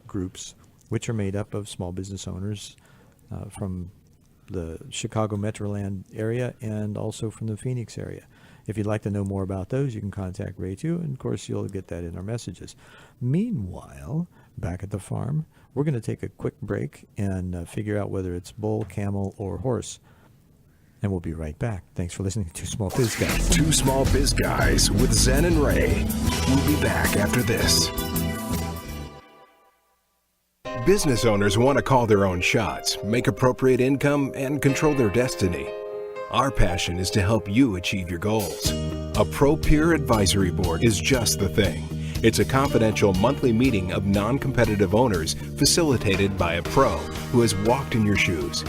groups, which are made up of small business owners from the Chicago Metroland area and also from the Phoenix area. If you'd like to know more about those, you can contact Ray too, and of course you'll get that in our messages. Meanwhile, back at the farm, we're going to take a quick break and figure out whether it's bull, camel, or horse. And we'll be right back. Thanks for listening to Two Small Biz Guys. Two Small Biz Guys with Zen and Ray. We'll be back after this. Business owners want to call their own shots, make appropriate income, and control their destiny. Our passion is to help you achieve your goals. A Pro Peer Advisory Board is just the thing. It's a confidential monthly meeting of non-competitive owners facilitated by a pro who has walked in your shoes.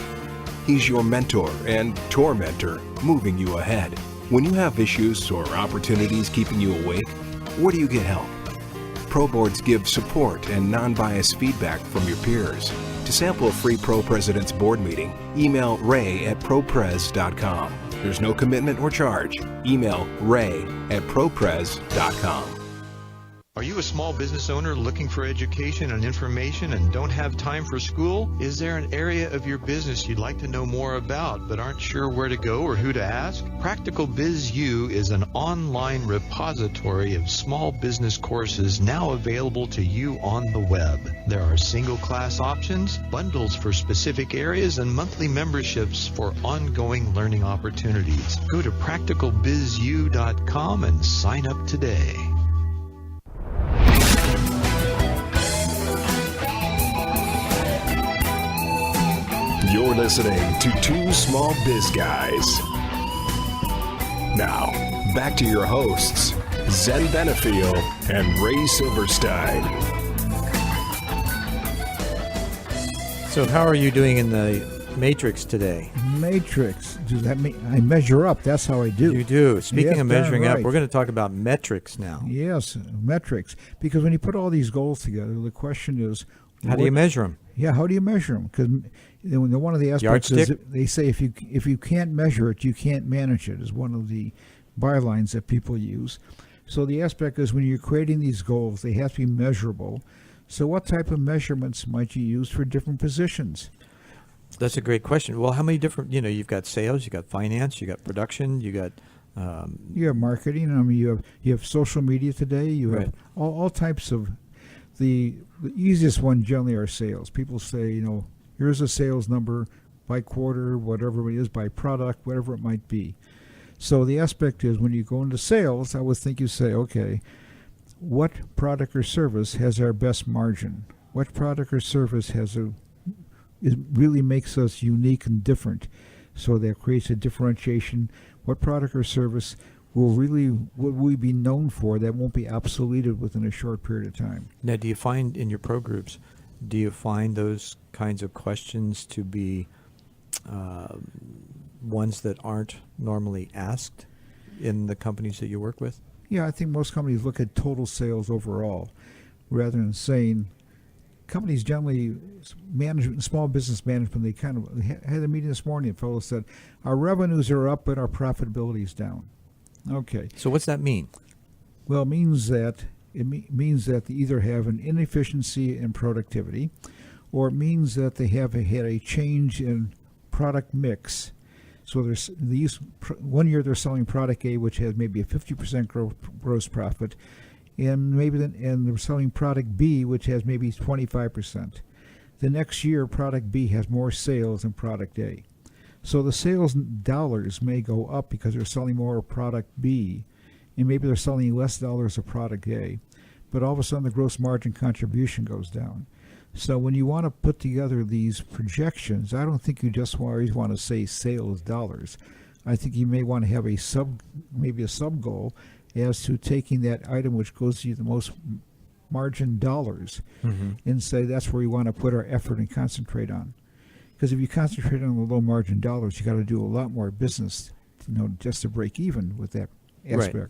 He's your mentor and tormentor, moving you ahead. When you have issues or opportunities keeping you awake, where do you get help? Pro boards give support and non-biased feedback from your peers. To sample a free Pro President's Board meeting, email ray@propres.com. There's no commitment or charge. Email ray@propres.com. Are you a small business owner looking for education and information and don't have time for school? Is there an area of your business you'd like to know more about but aren't sure where to go or who to ask? Practical Biz U is an online repository of small business courses now available to you on the web. There are single class options, bundles for specific areas, and monthly memberships for ongoing learning opportunities. Go to practicalbizu.com and sign up today. You're listening to Two Small Biz Guys. Now, back to your hosts, Zen Benefiel and Ray Silverstein. So how are you doing in the matrix today? Matrix. Does that mean I measure up? That's how I do. You do. Speaking Yes, of measuring darn up, right. we're going to talk about metrics now. Yes, metrics. Because when you put all these goals together, the question is, How do you measure them? Yeah, how do you measure them? Because one of the aspects is Yardstick? they say if you can't measure it, you can't manage it, is one of the bylines that people use. So the aspect is when you're creating these goals, they have to be measurable. So what type of measurements might you use for different positions? That's a great question. Well, how many different, you've got sales, you've got finance, you got production, you got... You have marketing. I mean, you have social media today. You have Right. all types of... The easiest one generally are sales. People say, here's a sales number by quarter, whatever it is, by product, whatever it might be. So the aspect is when you go into sales, I would think you say, okay, what product or service has our best margin? What product or service really makes us unique and different? So that creates a differentiation. What product or service would we be known for that won't be obsoleted within a short period of time? Now, do you find in your pro groups, do you find those kinds of questions to be ones that aren't normally asked in the companies that you work with? Yeah, I think most companies look at total sales overall rather than saying, companies generally, management, small business management, they kind of had a meeting this morning, and a fellow said, our revenues are up, but our profitability is down. Okay. So what's that mean? Well, it means that they either have an inefficiency in productivity, or it means that they have had a change in product mix. So one year they're selling product A, which has maybe a 50% gross profit, and they're selling product B, which has maybe 25%. The next year, product B has more sales than product A. So the sales dollars may go up because they're selling more of product B, and maybe they're selling less dollars of product A, but all of a sudden the gross margin contribution goes down. So when you want to put together these projections, I don't think you just always want to say sales dollars. I think you may want to have maybe a sub goal as to taking that item which goes to you the most margin dollars and say that's where we want to put our effort and concentrate on. Because if you concentrate on the low margin dollars, you got to do a lot more business, just to break even with that aspect. Right.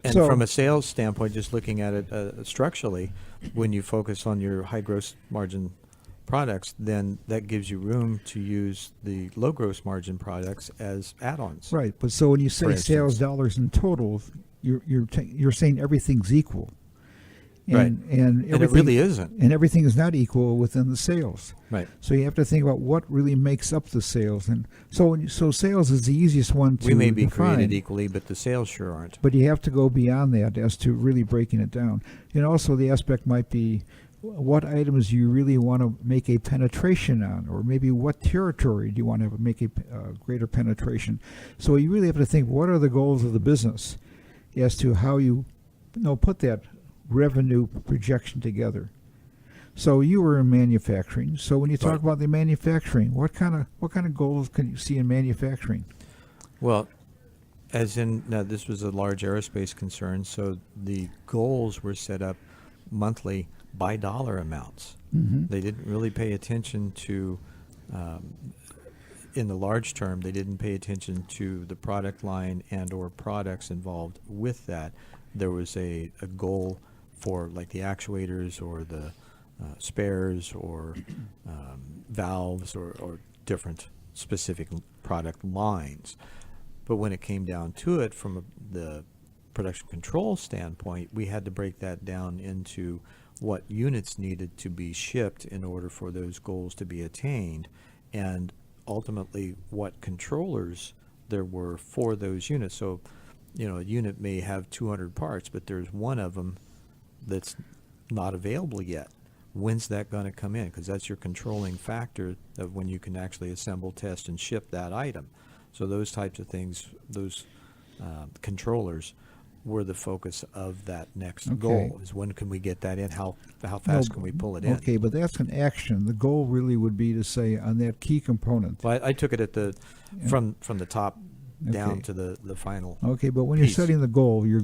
And So- from a sales standpoint, just looking at it structurally, when you focus on your high gross margin products, then that gives you room to use the low gross margin products as add-ons. Right, but so when you say For sales instance. dollars in total, you're saying everything's equal, Right. and And it everything really isn't. and everything is not equal within the sales. Right. So you have to think about what really makes up the sales, and so sales is the easiest one to We may be define. created equally, but the sales sure aren't. But you have to go beyond that as to really breaking it down. And also the aspect might be what items you really want to make a penetration on, or maybe what territory do you want to make a greater penetration. So you really have to think, what are the goals of the business as to how you put that revenue projection together. So you were in manufacturing. So when you talk Right. about the manufacturing, what kind of goals can you see in manufacturing? Well, as in, now this was a large aerospace concern, so the goals were set up monthly by dollar amounts. Mm-hmm. They didn't really pay attention to, in the large term, they didn't pay attention to the product line and or products involved with that. There was a goal for like the actuators or the spares or valves or different specific product lines. But when it came down to it from the production control standpoint, we had to break that down into what units needed to be shipped in order for those goals to be attained, and ultimately what controllers there were for those units. So, a unit may have 200 parts, but there's one of them that's not available yet. When's that going to come in? Because that's your controlling factor of when you can actually assemble, test, and ship that item. So those types of things, those controllers were the focus of that next Okay. goal, is when can we get that in? How fast can we pull it in? Okay, but that's an action. The goal really would be to say on that key component. Well, I took it at from the top down Okay. to the final. Okay, but when piece. you're setting the goal, your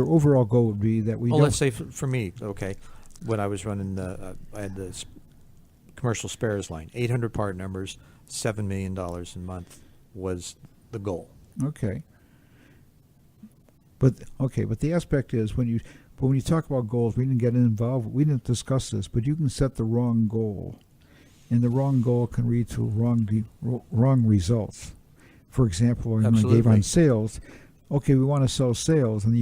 overall goal would be that we Well, don't. let's say for me, okay, when I was running I had the commercial spares line, 800 part numbers, $7 million a month was the goal. Okay. But the aspect is when you talk about goals, we didn't get involved. We didn't discuss this, but you can set the wrong goal, and the wrong goal can lead to wrong results. For example, when I gave Absolutely. on sales, okay, we want to sell sales, and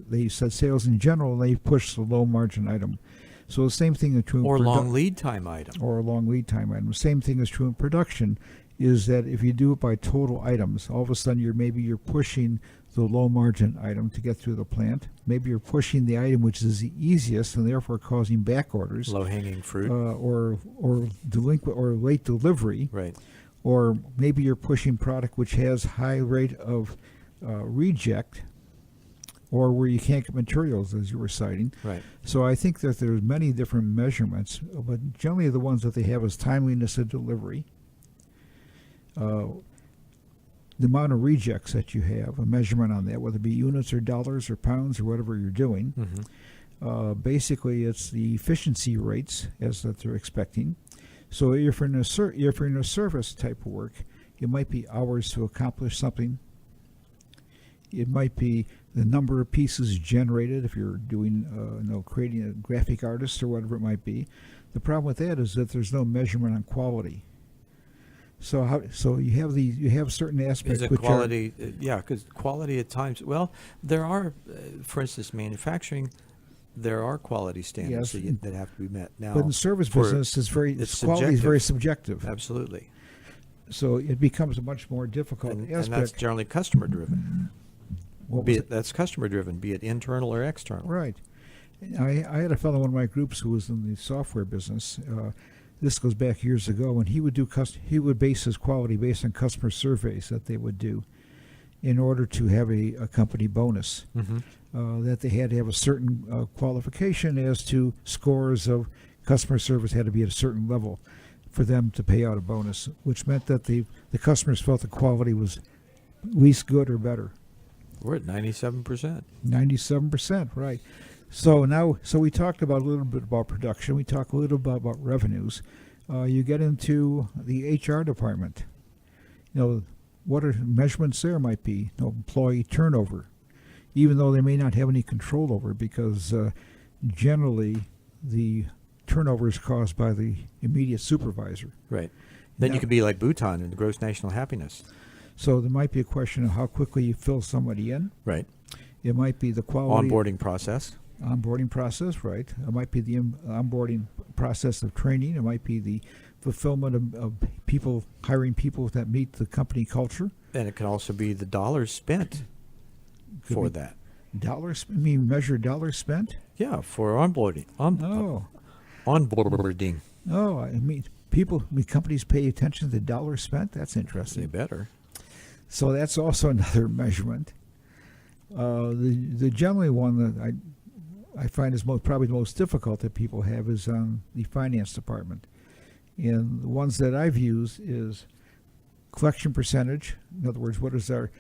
they said sales in general, and they push the low margin item. So the same thing is true. Or in long lead time item. Or a long lead time item. Same thing is true in production, is that if you do it by total items, all of a sudden you're pushing the low margin item to get through the plant. Maybe you're pushing the item which is the easiest and therefore causing back orders. Low hanging fruit. Or delinquent or late delivery. Right. Or maybe you're pushing product which has high rate of reject, or where you can't get materials, as you were citing. Right. So I think that there's many different measurements, but generally the ones that they have is timeliness of delivery, the amount of rejects that you have, a measurement on that, whether it be units or dollars or pounds or whatever you're doing. Mm-hmm. Basically, it's the efficiency rates as that they're expecting. So if you're in a service type of work, it might be hours to accomplish something. It might be the number of pieces generated if you're doing, creating a graphic artist or whatever it might be. The problem with that is that there's no measurement on quality. So you have certain aspects Is it which quality? Yeah, because quality at times. Well, there are, for instance, manufacturing. There are quality standards Yes. that have to be met. Now, but in service for- business, it's quality is subjective. very subjective. Absolutely, So it becomes a much more difficult and aspect. that's generally customer driven. What was it? That's customer driven, be it internal or external. Right. I had a fellow in one of my groups who was in the software business. this goes back years ago, and he would base his quality based on customer surveys that they would do in order to have a company bonus. That they had to have a certain qualification as to scores of customer service had to be at a certain level for them to pay out a bonus, which meant that the customers felt the quality was at least good or better. We're at 97%. 97%, right. So we talked about a little bit about production. We talked a little bit about revenues. You get into the HR department. What are measurements there might be? Employee turnover, even though they may not have any control over it, because generally the turnover is caused by the immediate supervisor. Right. Then you could be like Bhutan in the gross national happiness. So there might be a question of how quickly you fill somebody in. Right. It might be the quality. Onboarding process. Onboarding process, right. It might be the onboarding process of training. It might be the fulfillment of people, hiring people that meet the company culture. And it can also be the dollars spent for that. Dollars? You mean measure dollars spent? Yeah, for onboarding. Onboarding. Oh, I mean, companies pay attention to the dollars spent? That's interesting. They better. So that's also another measurement. The generally one that I find is probably the most difficult that people have is on the finance department. And the ones that I've used is collection percentage. In other words, what is our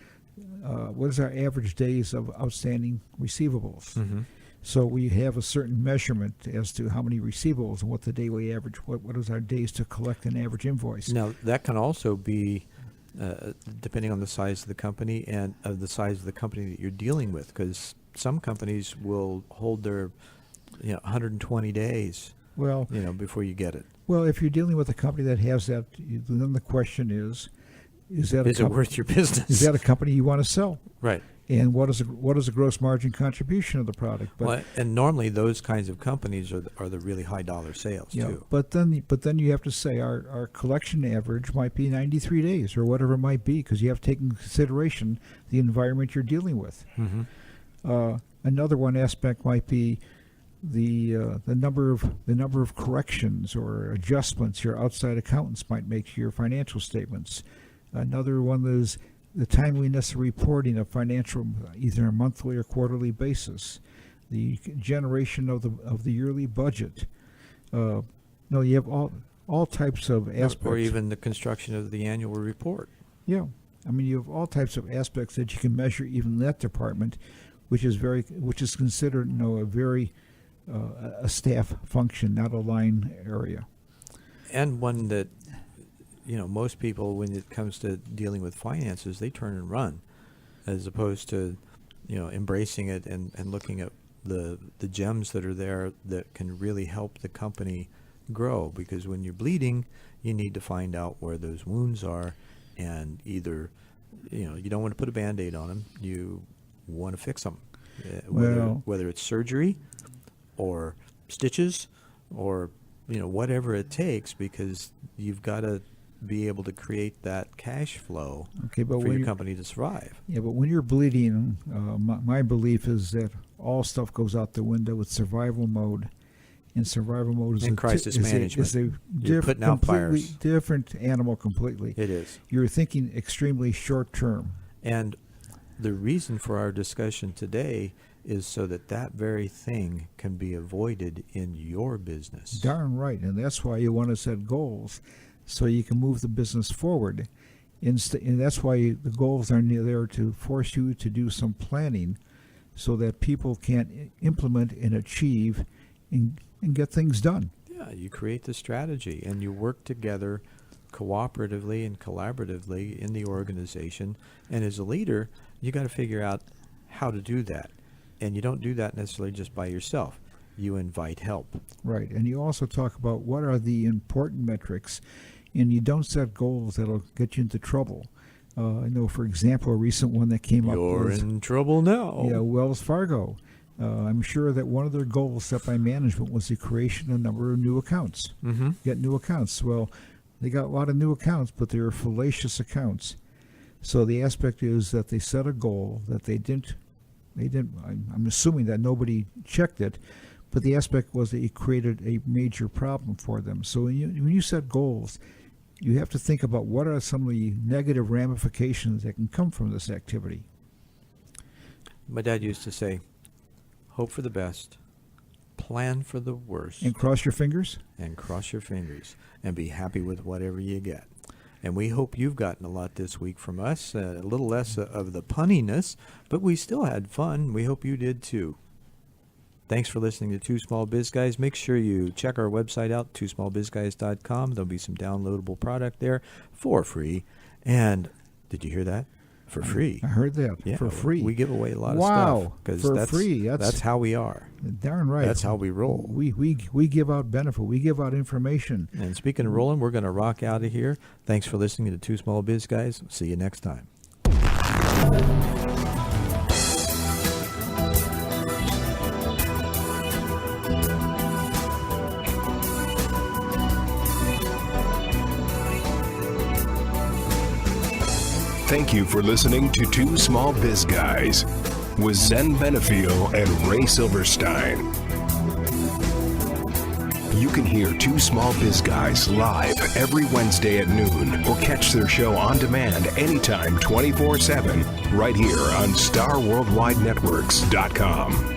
average days of outstanding receivables? Mm-hmm. So we have a certain measurement as to how many receivables and what the daily average. What is our days to collect an average invoice? Now that can also be depending on the size of the company and the size of the company that you're dealing with, because some companies will hold their 120 days before you get it. Well, if you're dealing with a company that has that, then the question is it worth your business? Is that a company you want to sell? Right. And what is the gross margin contribution of the product? And normally those kinds of companies are the really high dollar sales too. But then you have to say our collection average might be 93 days or whatever it might be, because you have to take into consideration the environment you're dealing with. Mm-hmm. Another one aspect might be the number of corrections or adjustments your outside accountants might make to your financial statements. Another one is the timeliness of reporting of financial, either on a monthly or quarterly basis. The generation of the yearly budget. You have all types of aspects. Or even the construction of the annual report. Yeah, I mean, you have all types of aspects that you can measure even in that department, which is considered a staff function, not a line area. And one that most people, when it comes to dealing with finances, they turn and run, as opposed to embracing it and looking at the gems that are there that can really help the company grow. Because when you're bleeding, you need to find out where those wounds are, and either you don't want to put a Band-Aid on them, you want to fix them, whether it's surgery or stitches or whatever it takes, because you've got to be able to create that cash flow for your company to survive. Yeah, but when you're bleeding, my belief is that all stuff goes out the window with survival mode. And survival mode is crisis management. Is a completely different animal completely. It is. You're thinking extremely short term. And the reason for our discussion today is so that very thing can be avoided in your business. Darn right. And that's why you want to set goals, so you can move the business forward. And that's why the goals are there to force you to do some planning so that people can implement and achieve and get things done. Yeah, you create the strategy and you work together cooperatively and collaboratively in the organization. And as a leader, you got to figure out how to do that. And you don't do that necessarily just by yourself. You invite help. Right. And you also talk about what are the important metrics, and you don't set goals that'll get you into trouble. I know, for example, a recent one that came up was... You're in trouble now. Yeah, Wells Fargo. I'm sure that one of their goals set by management was the creation of a number of new accounts. Mm-hmm. Get new accounts. Well, they got a lot of new accounts, but they were fallacious accounts. So the aspect is that they set a goal that they didn't. I'm assuming that nobody checked it, But the aspect was that it created a major problem for them. So when you set goals, you have to think about what are some of the negative ramifications that can come from this activity. My dad used to say, hope for the best, plan for the worst, And cross your fingers. and cross your fingers, and be happy with whatever you get. And we hope you've gotten a lot this week from us, a little less of the punniness, but we still had fun. We hope you did too. Thanks for listening to Two Small Biz Guys. Make sure you check our website out, twosmallbizguys.com. There'll be some downloadable product there for free. And did you hear that? For free. I heard that. Yeah, For free. We give away a lot of Wow. stuff. 'Cause For that's, free. That's how we are. Darn right. That's how we roll. We give out benefit. We give out information. And speaking of rolling, we're going to rock out of here. Thanks for listening to Two Small Biz Guys. See you next time. Thank you for listening to Two Small Biz Guys with Zen Benefiel and Ray Silverstein. You can hear Two Small Biz Guys live every Wednesday at noon or catch their show on demand anytime 24/7 right here on StarWorldWideNetworks.com.